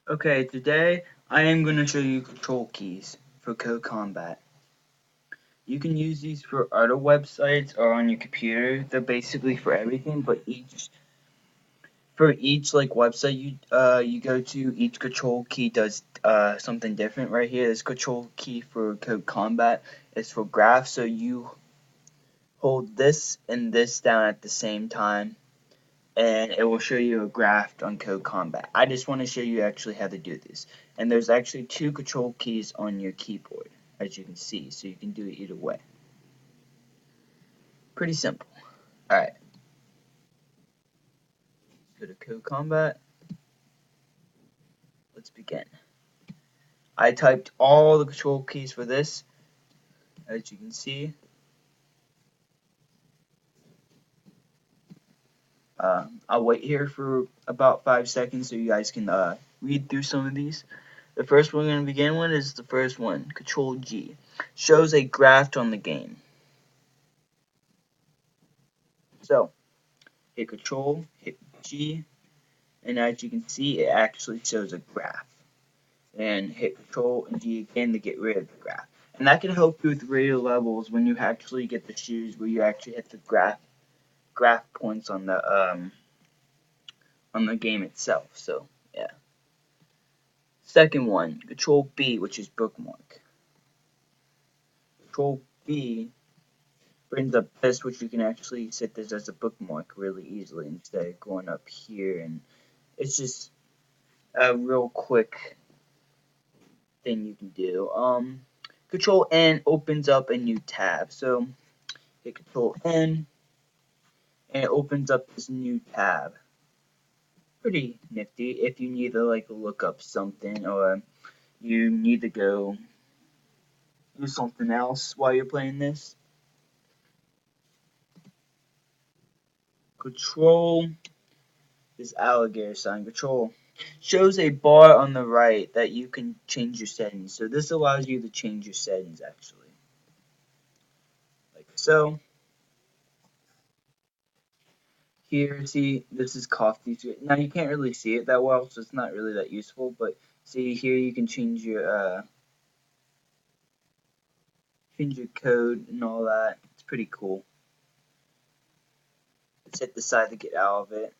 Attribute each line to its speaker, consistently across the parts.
Speaker 1: Okay, today I am going to show you control keys for codecombat. You can use these for other websites or on your computer. They're basically for everything, but each website you go to, each control key does something different. Right here, this control key for codecombat is for graph, so you hold this and this down at the same time, and it will show you a graph on codecombat. I just want to show you actually how to do this. And there's actually two control keys on your keyboard, as you can see, so you can do it either way. Pretty simple. Alright, go to codecombat. Let's begin. I typed all the control keys for this, as you can see. I'll wait here for about 5 seconds so you guys can read through some of these. The first one we're going to begin with is the first one, Ctrl G. Shows a graph on the game. So, hit Ctrl, hit G, and as you can see, it actually shows a graph. And hit Ctrl and G again to get rid of the graph. And that can help you with radio levels when you actually get the shoes where you actually hit the graph points on the game itself. So yeah. Second one, Ctrl B, which is bookmark. Ctrl B brings up this, which you can actually set this as a bookmark really easily instead of going up here, and it's just a real quick thing you can do. Ctrl N opens up a new tab. So hit Ctrl N and it opens up this new tab. Pretty nifty if you need to look up something or you need to go do something else while you're playing this. Control this alligator sign. Control shows a bar on the right that you can change your settings. So this allows you to change your settings actually. Like so. Here, see, this is coffee. Now you can't really see it that well, so it's not really that useful. But see here, you can change your code and all that. It's pretty cool. Let's hit the side to get out of it.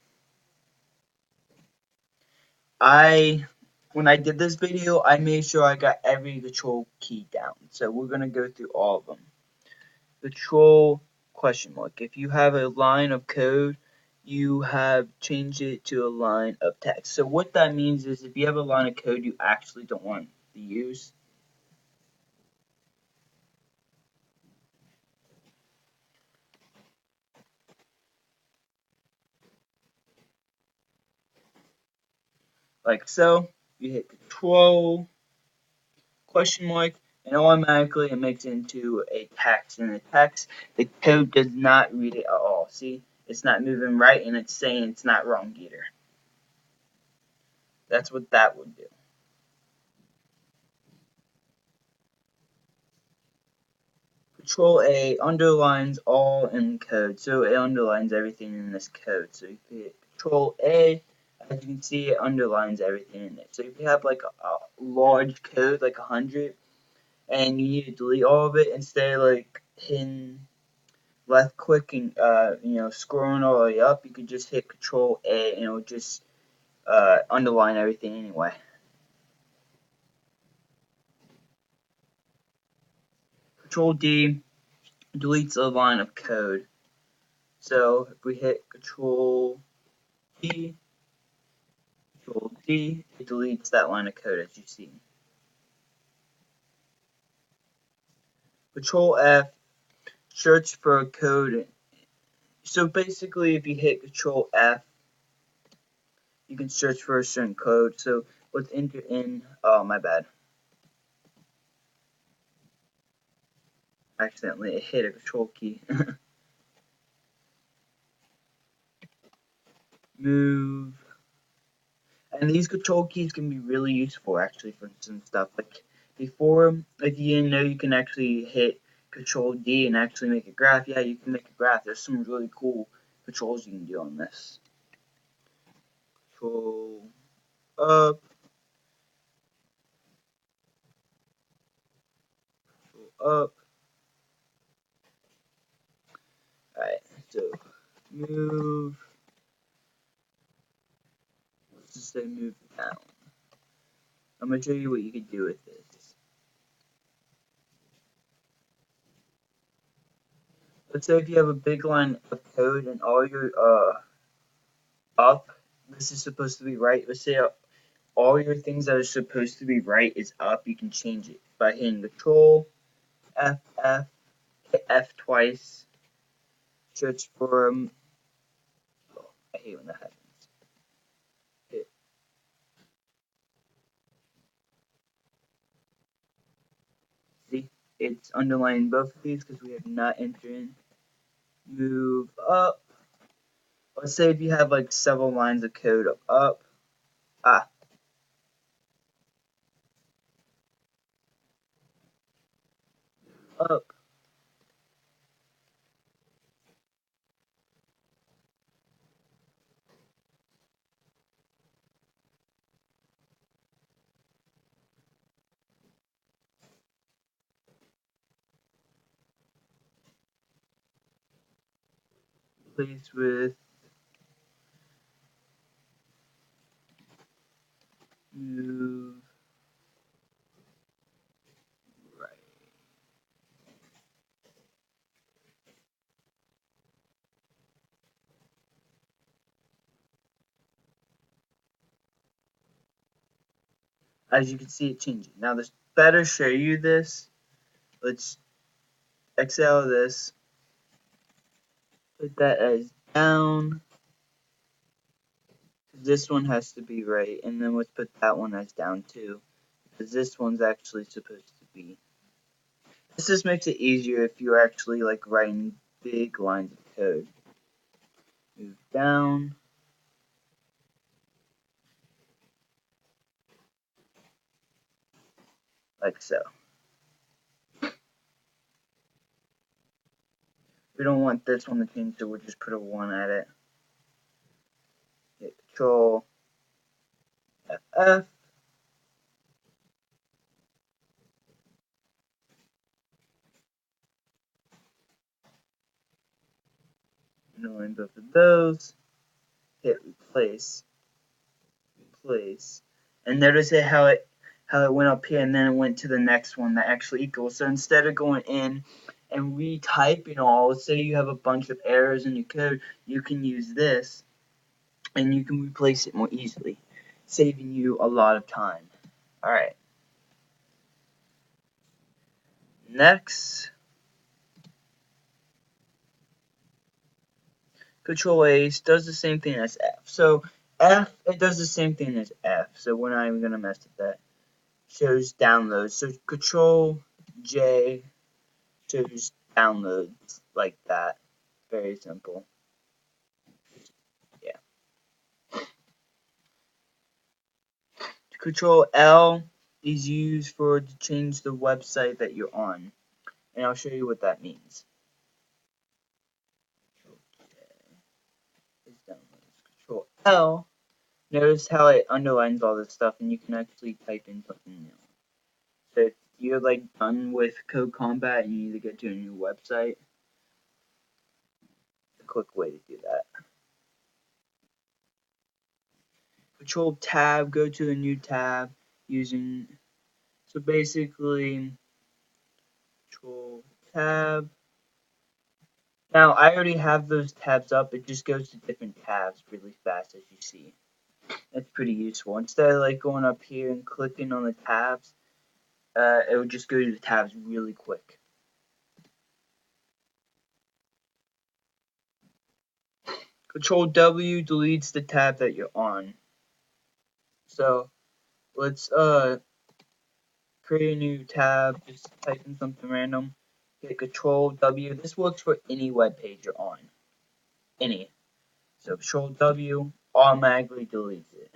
Speaker 1: When I did this video, I made sure I got every control key down. So we're gonna go through all of them. Control question mark. If you have a line of code, you have changed it to a line of text. So what that means is if you have a line of code you actually don't want to use, like so, you hit Control question mark, and automatically it makes it into a text. And the text, the code does not read it at all. See, it's not moving right, and it's saying it's not wrong either. That's what that would do. Ctrl A underlines all in code, so it underlines everything in this code. So if you hit Ctrl A, as you can see, it underlines everything in it. So if you have like a large code, like 100, and you need to delete all of it, instead of like hitting left click and scrolling all the way up, you could just hit Ctrl A and it will just underline everything anyway. Ctrl D deletes a line of code. So if we hit Ctrl D, Ctrl D, it deletes that line of code as you see. Ctrl F, search for a code. So basically if you hit Ctrl F, you can search for a certain code. So let's enter in, oh my bad. Accidentally hit a control key. Move. And these control keys can be really useful actually for some stuff. Like before, like you didn't know you can actually hit Control D and actually make a graph. Yeah, you can make a graph. There's some really cool controls you can do on this. Control up, up. Alright, so move, let's just say move down. I'm going to show you what you can do with this. Let's say if you have a big line of code and all your up, this is supposed to be right. Let's say all your things that are supposed to be right is up. You can change it by hitting Ctrl F, hit F twice, search for oh, I hate when that happens. See, it's underlining both of these because we have not entered in. Move up. Let's say if you have like several lines of code up, up, place with move right. As you can see, it changing. Now, this better show you this. Let's exile this. Put that as down. This one has to be right, and then let's put that one as down too, because this one's actually supposed to be. This just makes it easier if you're actually like writing big lines of code. Move down, like so. We don't want this one to change, so we'll just put a 1 at it. Hit Ctrl F. Knowing both of those. Hit replace. And notice how it went up here and then it went to the next one that actually equals. So instead of going in and retyping all, let's say you have a bunch of errors in your code, you can use this and you can replace it more easily, saving you a lot of time. Alright. Next, Ctrl A does the same thing as F. So F, it does the same thing as F. So we're not even going to mess with that. Shows downloads. So Ctrl J shows downloads like that. Very simple. Yeah. Ctrl L is used to change the website that you're on. And I'll show you what that means. Ctrl L. Notice how it underlines all this stuff and you can actually type in something new. So if you're like done with codecombat and you need to get to a new website, a quick way to do that. Ctrl Tab, go to a new tab using, so basically Ctrl Tab. Now I already have those tabs up, it just goes to different tabs really fast as you see. That's pretty useful. Instead of like going up here and clicking on the tabs, it would just go to the tabs really quick. Ctrl W deletes the tab that you're on. So let's create a new tab, just type in something random, hit Ctrl W. This works for any web page you're on. Any. So Ctrl W automatically deletes it.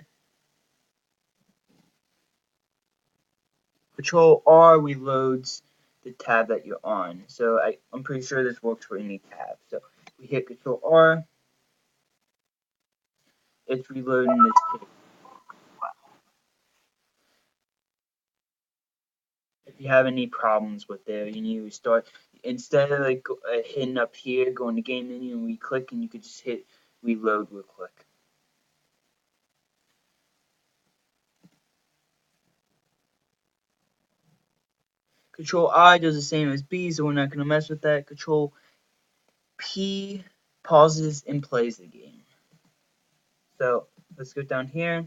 Speaker 1: Ctrl R reloads the tab that you're on. So I'm pretty sure this works for any tab. So we hit Ctrl R, it's reloading this page. If you have any problems with it, you need to restart. Instead of like hitting up here, go in the game menu and re-click, and you could just hit reload real quick. Ctrl I does the same as B, so we're not going to mess with that. Ctrl P pauses and plays the game. So let's go down here,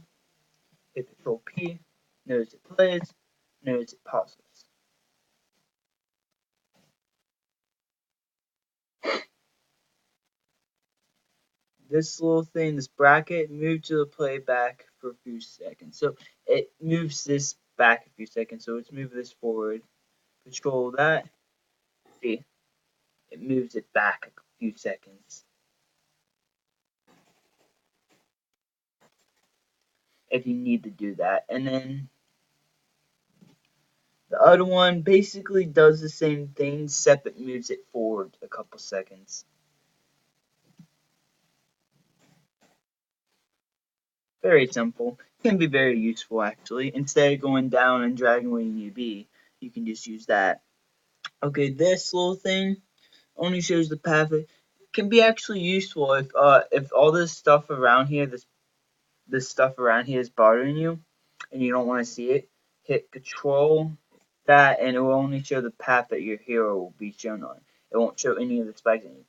Speaker 1: hit Ctrl P, notice it plays, notice it pauses. This little thing, this bracket, move to the playback for a few seconds. So it moves this back a few seconds. So let's move this forward. Control that. See, it moves it back a few seconds. If you need to do that. And then the other one basically does the same thing, except it moves it forward a couple seconds. Very simple. Can be very useful actually. Instead of going down and dragging where you need to be, you can just use that. Okay, this little thing only shows the path. It can be actually useful if all this stuff around here, this stuff around here is bothering you, and you don't want to see it. Hit Control that, and it will only show the path that your hero will be shown on. It won't show any of the spikes or anything.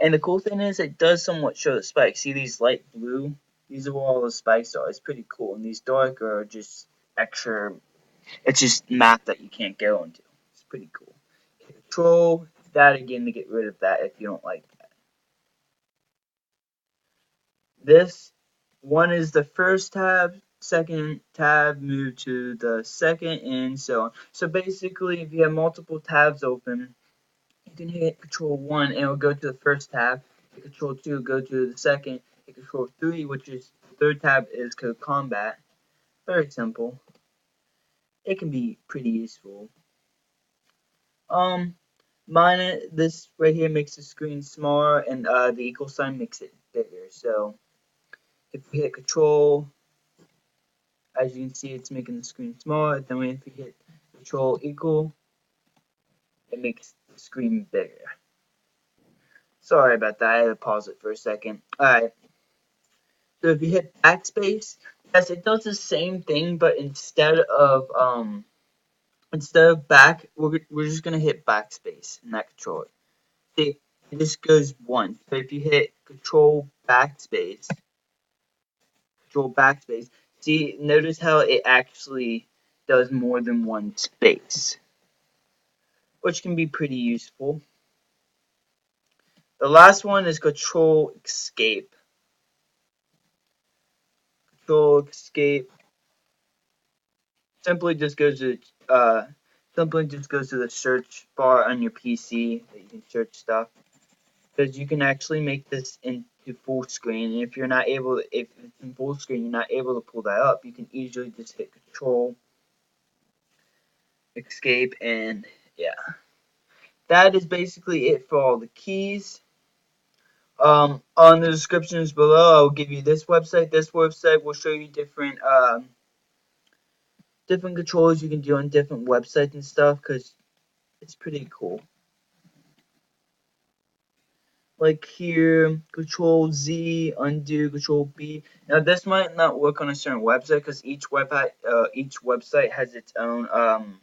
Speaker 1: And the cool thing is, it does somewhat show the spikes. See these light blue? These are where all the spikes are. It's pretty cool. And these dark are just extra. It's just map that you can't go into. It's pretty cool. Control that again to get rid of that if you don't like that. This one is the first tab, second tab, move to the second, and so on. So basically, if you have multiple tabs open, you can hit Control 1 and it'll go to the first tab. Hit Control 2, go to the second. Hit Control 3, which is the third tab, is codecombat. Very simple. It can be pretty useful. This right here makes the screen smaller, and the equal sign makes it bigger. So if we hit Control, as you can see, it's making the screen smaller. Then if we hit Control equal, it makes the screen bigger. Sorry about that. I had to pause it for a second. Alright. So if you hit backspace, yes, it does the same thing, but instead of back, we're just gonna hit backspace in that controller. See, it just goes once. But if you hit control backspace, see, notice how it actually does more than one space, which can be pretty useful. The last one is Control Escape. Control Escape simply just goes to the search bar on your PC that you can search stuff. Because you can actually make this into full screen, and if it's in full screen, you're not able to pull that up, you can easily just hit Control Escape, and yeah, that is basically it for all the keys. On the descriptions below, I'll give you this website. This website will show you different controls you can do on different websites and stuff, because it's pretty cool. Like here, Ctrl Z, undo, Ctrl B. Now this might not work on a certain website because each website has its own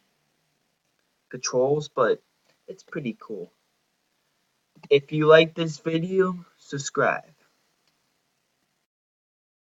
Speaker 1: controls, but it's pretty cool. If you like this video, subscribe.